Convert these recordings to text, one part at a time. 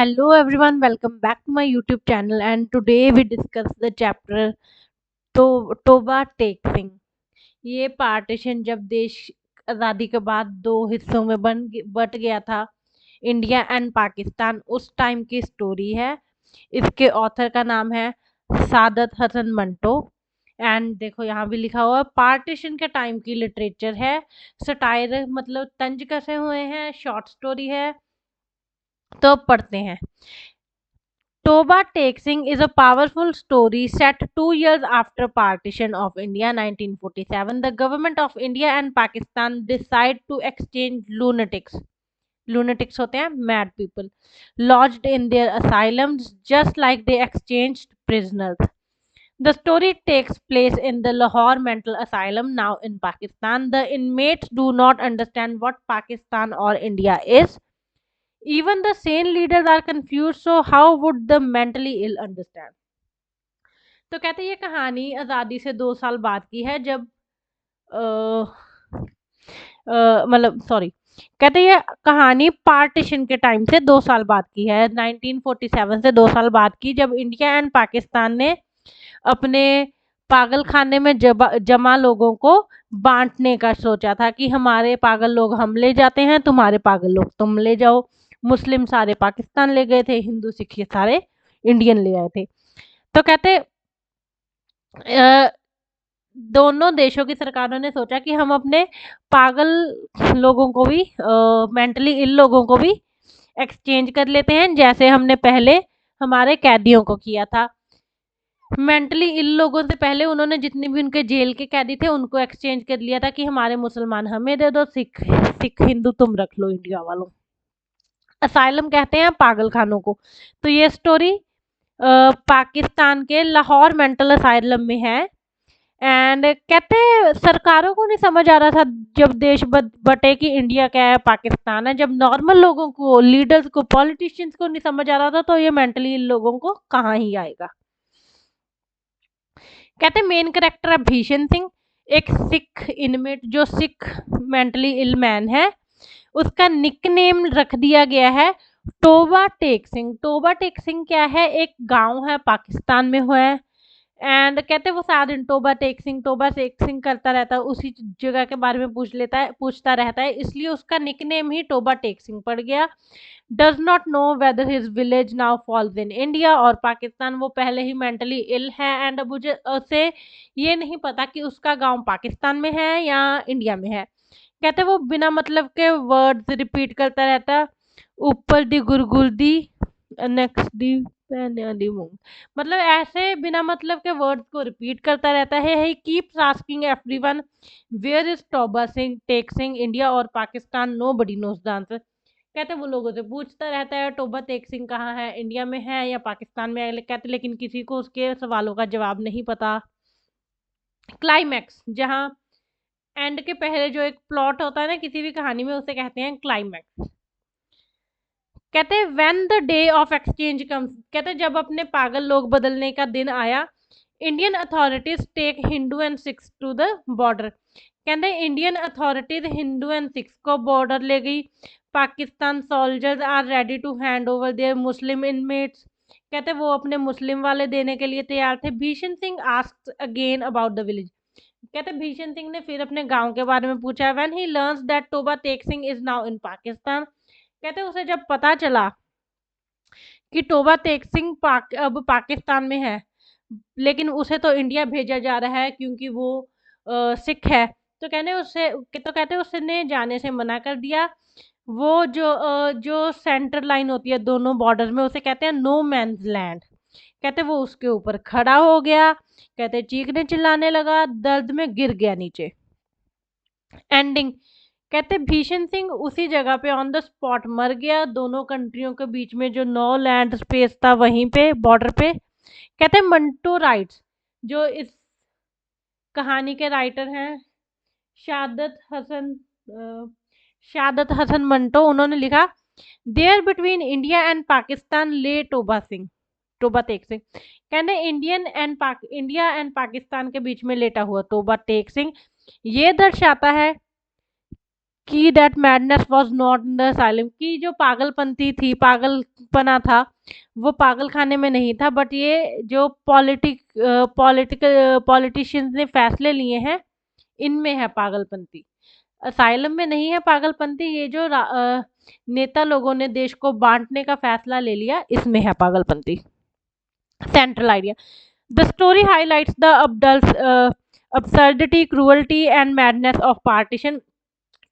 Hello everyone, welcome back to my YouTube channel and today we discuss the chapter Toba Tek Singh. ये partition जब देश आज़ादी के बाद दो हिस्सों में बट गया था, इंडिया एंड पाकिस्तान, उस टाइम की स्टोरी है। इसके ऑथर का नाम है सादत हसन मंटो। एंड देखो यहाँ भी लिखा हुआ है पार्टीशन के टाइम की लिटरेचर है। सटायर मतलब तंज कसे हुए हैं, शॉर्ट स्टोरी है। तो अब पढ़ते हैं। Toba Tek Singh is a powerful story set 2 years after partition of India 1947. The government of India and Pakistan decide to exchange lunatics. Lunatics होते हैं mad people lodged in their asylums just like they exchanged prisoners. The story takes place in the Lahore Mental Asylum now in Pakistan. The inmates do not understand what Pakistan or India is. Even the sane leaders are confused, so how would the mentally ill understand? तो कहते हैं ये कहानी आज़ादी से 2 साल बाद की है, जब मतलब सॉरी, कहते हैं ये कहानी पार्टीशन के टाइम से 2 साल बाद की है, 1947 से 2 साल बाद की, जब इंडिया एंड पाकिस्तान ने अपने पागल खाने में जमा लोगों को बांटने का सोचा था कि हमारे पागल लोग हम ले जाते हैं, तुम्हारे पागल लोग तुम ले जाओ। मुस्लिम सारे पाकिस्तान ले गए थे, हिंदू सिख ये सारे इंडियन ले आए थे। तो कहते दोनों देशों की सरकारों ने सोचा कि हम अपने पागल लोगों को भी, मेंटली इल लोगों को भी एक्सचेंज कर लेते हैं, जैसे हमने पहले हमारे कैदियों को किया था। मेंटली इल लोगों से पहले उन्होंने जितने भी उनके जेल के कैदी थे उनको एक्सचेंज कर लिया था कि हमारे मुसलमान हमें दे दो, सिख सिख हिंदू तुम रख लो इंडिया वालों। असाइलम कहते हैं पागल खानों को। तो ये स्टोरी पाकिस्तान के लाहौर मेंटल असाइलम में है। एंड कहते हैं सरकारों को नहीं समझ आ रहा था जब देश बटे कि इंडिया क्या है पाकिस्तान है, जब नॉर्मल लोगों को, लीडर्स को, पॉलिटिशियंस को नहीं समझ आ रहा था, तो ये मेंटली इन लोगों को कहाँ ही आएगा। कहते मेन कैरेक्टर है भीषण सिंह, एक सिख इनमेट जो सिख मेंटली इल मैन है। उसका निकनेम रख दिया गया है टोबा टेक सिंह। टोबा टेक सिंह क्या है, एक गांव है पाकिस्तान में हुआ है। एंड कहते वो सारा दिन टोबा टेक सिंह करता रहता है, उसी जगह के बारे में पूछता रहता है, इसलिए उसका निकनेम ही टोबा टेक सिंह पड़ गया। Does not know whether his village now falls in India और पाकिस्तान। वो पहले ही मेंटली इल है एंड मुझे उसे ये नहीं पता कि उसका गांव पाकिस्तान में है या इंडिया में है। कहते वो बिना मतलब के वर्ड्स रिपीट करता रहता, ऊपर दी गुरगुल दी, नेक्स्ट दी दी मूंग, मतलब ऐसे बिना मतलब के वर्ड्स को रिपीट करता रहता है। He keeps asking everyone where is Toba Singh Tek Singh India और Pakistan, nobody knows the answer. कहते वो लोगों से पूछता रहता है टोबा टेक सिंह कहाँ है, इंडिया में है या पाकिस्तान में है, कहते लेकिन किसी को उसके सवालों का जवाब नहीं पता। क्लाइमैक्स, जहाँ एंड के पहले जो एक प्लॉट होता है ना किसी भी कहानी में, उसे कहते हैं क्लाइमैक्स। कहते हैं when the day of exchange comes, कहते जब अपने पागल लोग बदलने का दिन आया, Indian authorities take Hindu and Sikhs to the border. कहते Indian authorities Hindu and Sikhs को बॉर्डर ले गई। Pakistan soldiers are ready to hand over their Muslim inmates. कहते वो अपने मुस्लिम वाले देने के लिए तैयार थे। भीषण Singh asked again about the village. कहते भीषण सिंह ने फिर अपने गांव के बारे में पूछा। When he learns that Toba Tek Singh is now in Pakistan, कहते उसे जब पता चला कि टोबा टेक सिंह अब पाकिस्तान में है, लेकिन उसे तो इंडिया भेजा जा रहा है क्योंकि वो सिख है, तो कहते उसने जाने से मना कर दिया। वो जो सेंटर लाइन होती है दोनों बॉर्डर में, उसे कहते हैं नो मैन्स लैंड। कहते वो उसके ऊपर खड़ा हो गया, कहते चीखने चिल्लाने लगा, दर्द में गिर गया नीचे। एंडिंग, कहते भीषण सिंह उसी जगह पे ऑन द स्पॉट मर गया। दोनों कंट्रियों के बीच में जो नो लैंड स्पेस था वहीं पे बॉर्डर पे। कहते मंटो राइट्स, जो इस कहानी के राइटर हैं शादत हसन शादत हसन मंटो, उन्होंने लिखा there between India and Pakistan lay Toba Tek Singh. कहते इंडिया एंड पाकिस्तान के बीच में लेटा हुआ टोबा टेक सिंह ये दर्शाता है कि that madness was not in the asylum, कि जो पागलपंती थी, पागलपना था, वो पागल खाने में नहीं था, बट ये जो पॉलिटिशियंस ने फैसले लिए हैं, इनमें है पागलपंती। असाइलम में नहीं है पागलपंती, ये जो नेता लोगों ने देश को बांटने का फैसला ले लिया, इसमें है पागलपंती। Central idea, the story highlights the absurdity, cruelty and madness of partition।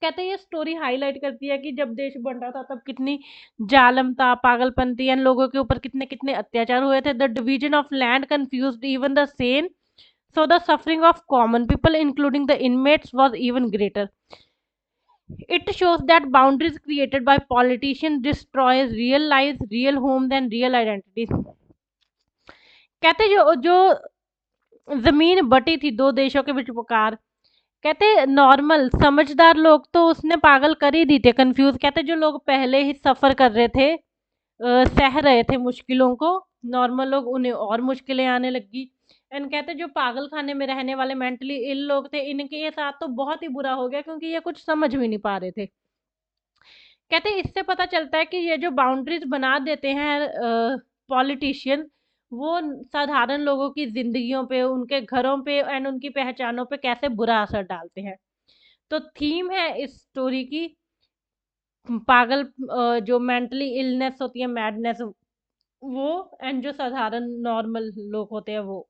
कहते हैं ये स्टोरी हाईलाइट करती है कि जब देश बन रहा था तब कितनी जालम था, पागलपंती, एंड लोगों के ऊपर कितने कितने अत्याचार हुए थे। The division of land confused even the Sen, so the suffering of common people including the inmates was even greater। It shows that boundaries created by politicians destroys real lives, real homes and real identities। कहते जो जो जमीन बटी थी दो देशों के विचकार, कहते नॉर्मल समझदार लोग तो उसने पागल कर ही दी थे, कंफ्यूज। कहते जो लोग पहले ही सफ़र कर रहे थे, सह रहे थे मुश्किलों को, नॉर्मल लोग, उन्हें और मुश्किलें आने लगी। एंड कहते जो पागल खाने में रहने वाले मेंटली इल लोग थे, इनके साथ तो बहुत ही बुरा हो गया, क्योंकि ये कुछ समझ भी नहीं पा रहे थे। कहते इससे पता चलता है कि ये जो बाउंड्रीज बना देते हैं पॉलिटिशियन, वो साधारण लोगों की जिंदगियों पे, उनके घरों पे एंड उनकी पहचानों पे कैसे बुरा असर डालते हैं। तो थीम है इस स्टोरी की पागल, जो मेंटली इलनेस होती है, मैडनेस, वो, एंड जो साधारण नॉर्मल लोग होते हैं वो।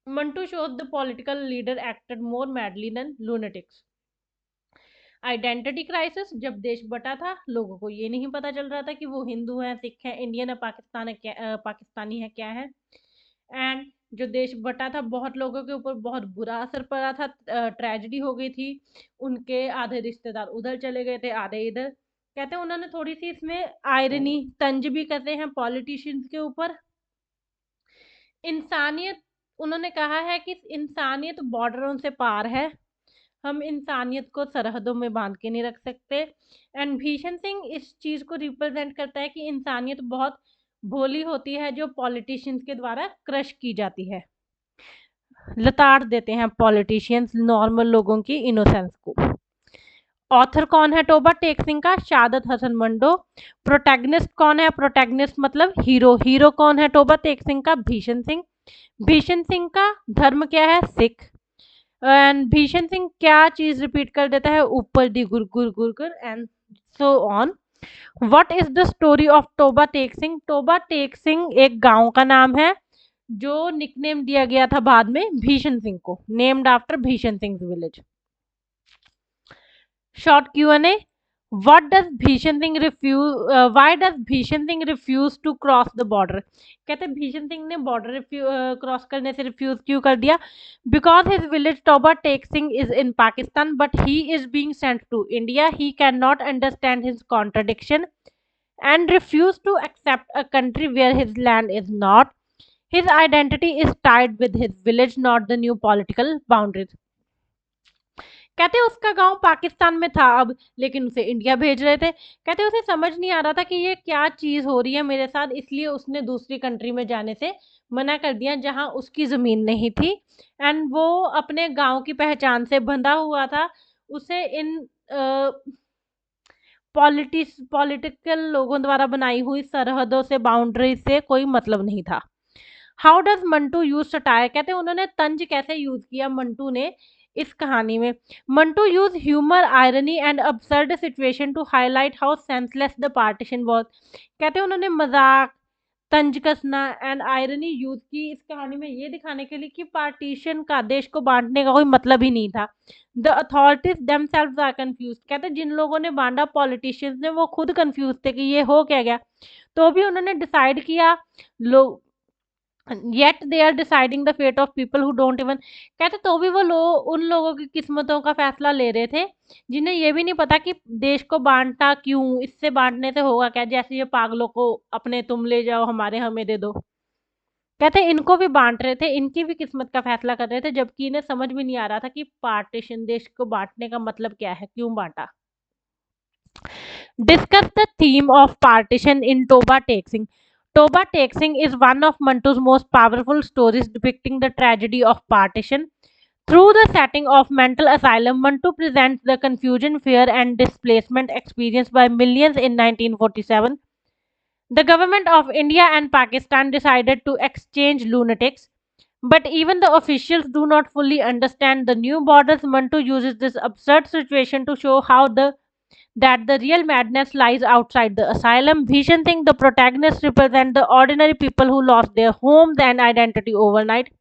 Manto shows the political leader acted more madly than lunatics. Identity crisis, जब देश बटा था लोगों को ये नहीं पता चल रहा था कि वो हिंदू है, सिख है, इंडियन है, पाकिस्तान है, क्या पाकिस्तानी है, क्या है। एंड जो देश बटा था, बहुत लोगों के ऊपर बहुत बुरा असर पड़ा था, ट्रेजेडी हो गई थी, उनके आधे रिश्तेदार उधर चले गए थे, आधे इधर। कहते हैं उन्होंने थोड़ी सी इसमें आयरनी, तंज भी करते हैं पॉलिटिशियंस के ऊपर। इंसानियत, उन्होंने कहा है कि इंसानियत बॉर्डरों से पार है, हम इंसानियत को सरहदों में बांध के नहीं रख सकते। एंड भीषण सिंह इस चीज़ को रिप्रेजेंट करता है कि इंसानियत बहुत भोली होती है, जो पॉलिटिशियंस के द्वारा क्रश की जाती है, लताड़ देते हैं पॉलिटिशियंस नॉर्मल लोगों की इनोसेंस को। ऑथर कौन है टोबा टेक सिंह का? शादत हसन मंडो। प्रोटैगनिस्ट कौन है? प्रोटैगनिस्ट मतलब हीरो। हीरो कौन है टोबा टेक सिंह का? भीषण सिंह। भीषण सिंह का धर्म क्या है? सिख। एंड भीषण सिंह क्या चीज रिपीट कर देता है? ऊपर दी गुर गुर गुर गुर, and so on. What is the story of Toba Tek Singh? Toba Tek Singh एक गांव का नाम है, जो निकनेम दिया गया था बाद में भीषण सिंह को, नेम्ड आफ्टर भीषण Singh village. Short Q&A, what does भीषण सिंह refuse, why does भीषण Singh refuse to cross the border? कहते हैं भीषण सिंह ने बॉर्डर क्रॉस करने से रिफ्यूज क्यों कर दिया? Because his village Toba Tek Singh is in Pakistan but he is being sent to India, he can not understand his contradiction and refuse to accept a country where his land is not. His identity is tied with his village, not the new political boundaries। कहते उसका गांव पाकिस्तान में था अब, लेकिन उसे India भेज रहे थे। कहते उसे समझ नहीं आ रहा था कि ये क्या चीज़ हो रही है मेरे साथ, इसलिए उसने दूसरी कंट्री में जाने से मना कर दिया जहां उसकी ज़मीन नहीं थी। एंड वो अपने गांव की पहचान से बंधा हुआ था, उसे इन पॉलिटिकल लोगों द्वारा बनाई हुई सरहदों से, बाउंड्री से कोई मतलब नहीं था। How does Mantu use satire? कहते हैं उन्होंने तंज कैसे यूज किया मंटू ने इस कहानी में। Manto use humour, irony and absurd situation to highlight how senseless the partition was. कहते हैं उन्होंने मजाक, तंज कसना एंड आयरनी यूज की इस कहानी में, ये दिखाने के लिए कि पार्टीशन का, देश को बांटने का कोई मतलब ही नहीं था। The authorities themselves are confuse. कहते हैं जिन लोगों ने बांटा पॉलिटिशियंस ने, वो खुद कंफ्यूज थे कि ये हो क्या गया, तो भी उन्होंने डिसाइड किया। लोग yet they are deciding the fate of people who don't even. कहते तो भी वो लोग उन लोगों की किस्मतों का फैसला ले रहे थे जिन्हें ये भी नहीं पता कि देश को बांटा क्यों, इससे बांटने से होगा क्या, जैसे ये पागलों को अपने तुम ले जाओ, हमारे हमें दे दो। कहते इनको भी बांट रहे थे, इनकी भी किस्मत का फैसला कर रहे थे, जबकि इन्हें समझ भी नहीं आ रहा था कि पार्टीशन, देश को बांटने का मतलब क्या है, क्यों बांटा। Discuss the theme of partition in Toba Tek Singh. Toba Tek Singh is one of Mantu's most powerful stories depicting the tragedy of partition. Through the setting of mental asylum, Mantu presents the confusion, fear, and displacement experienced by millions in 1947. The government of India and Pakistan decided to exchange lunatics, but even the officials do not fully understand the new borders. Mantu uses this absurd situation to show how that the real madness lies outside the asylum. Bhishan Singh, the protagonist, represent the ordinary people who lost their homes and identity overnight.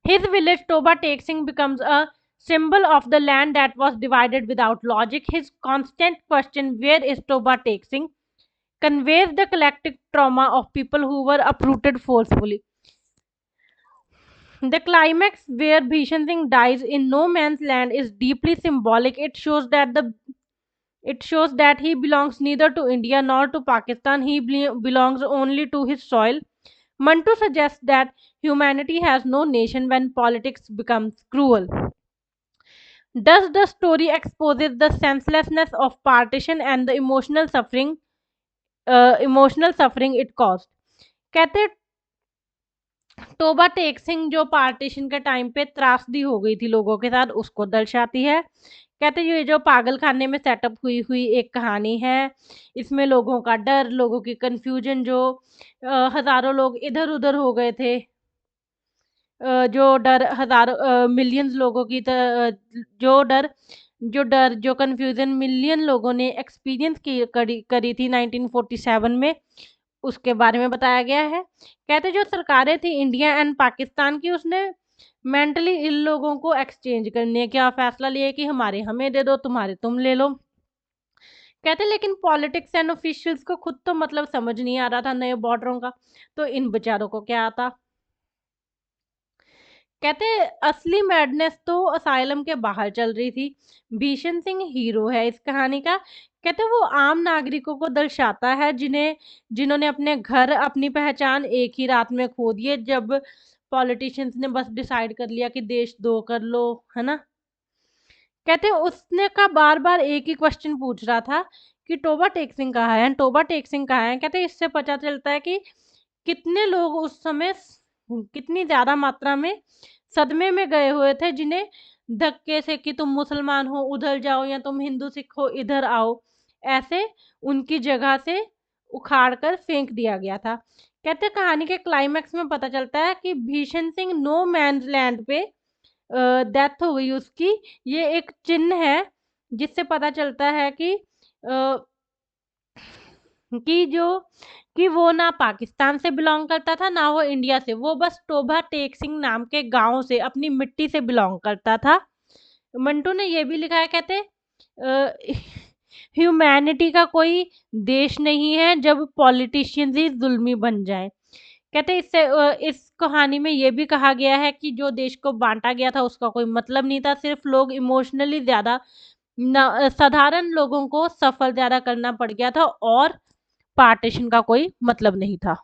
His village Toba Tek Singh becomes a symbol of the land that was divided without logic. His constant question, where is Toba Tek Singh, conveys the collective trauma of people who were uprooted forcefully. The climax where Bhishan Singh dies in no man's land is deeply symbolic. It shows that he belongs neither to India nor to Pakistan. He belongs only to his soil. Mantu suggests that humanity has no nation when politics becomes cruel. Thus, the story exposes the senselessness of partition and the emotional suffering it caused. कहते Toba Tek Singh जो partition के time पे त्रासदी हो गई थी लोगों के साथ उसको दर्शाती है। कहते ये जो पागल खाने में सेटअप हुई हुई एक कहानी है, इसमें लोगों का डर, लोगों की कंफ्यूजन, जो हजारों लोग इधर उधर हो गए थे, जो डर हजारों मिलियंस लोगों की जो कंफ्यूजन मिलियन लोगों ने एक्सपीरियंस की करी थी 1947 में, उसके बारे में बताया गया है। कहते जो सरकारें थी इंडिया एंड पाकिस्तान की, उसने मेंटली इल लोगों को एक्सचेंज करने का फैसला लिया कि हमारे हमें दे दो, तुम्हारे तुम ले लो। कहते लेकिन पॉलिटिक्स एंड ऑफिशियल्स को खुद तो मतलब समझ नहीं आ रहा था नए बॉर्डरों का, तो इन बेचारों को क्या आता। कहते असली मैडनेस तो असाइलम के बाहर चल रही थी। भीषण सिंह हीरो है इस कहानी का। कहते वो आम नागरिकों को दर्शाता है जिन्होंने अपने घर, अपनी पहचान एक ही रात में खो दिए, जब पॉलिटिशियंस ने बस डिसाइड कर लिया कि देश दो कर लो, है ना। कहते उसने का बार बार एक ही क्वेश्चन पूछ रहा था कि टोबा टेक सिंह कहाँ है, टोबा टेक सिंह कहाँ है। कहते इससे पता चलता है कि कितने लोग उस समय कितनी ज्यादा मात्रा में सदमे में गए हुए थे, जिन्हें धक्के से कि तुम मुसलमान हो उधर जाओ या तुम हिंदू सिख हो इधर आओ, ऐसे उनकी जगह से उखाड़ कर फेंक दिया गया था। कहते कहानी के क्लाइमैक्स में पता चलता है कि भीषण सिंह नो मैन लैंड पे डेथ हो गई उसकी। ये एक चिन्ह है जिससे पता चलता है कि जो कि वो ना पाकिस्तान से बिलोंग करता था ना वो इंडिया से, वो बस टोभा टेक सिंह नाम के गांव से, अपनी मिट्टी से बिलोंग करता था। मंटू ने ये भी लिखा है, कहते ह्यूमैनिटी का कोई देश नहीं है जब पॉलिटिशियंस ही जुल्मी बन जाए। कहते इस कहानी में ये भी कहा गया है कि जो देश को बांटा गया था उसका कोई मतलब नहीं था, सिर्फ लोग इमोशनली ज़्यादा साधारण लोगों को सफ़र ज़्यादा करना पड़ गया था और पार्टीशन का कोई मतलब नहीं था।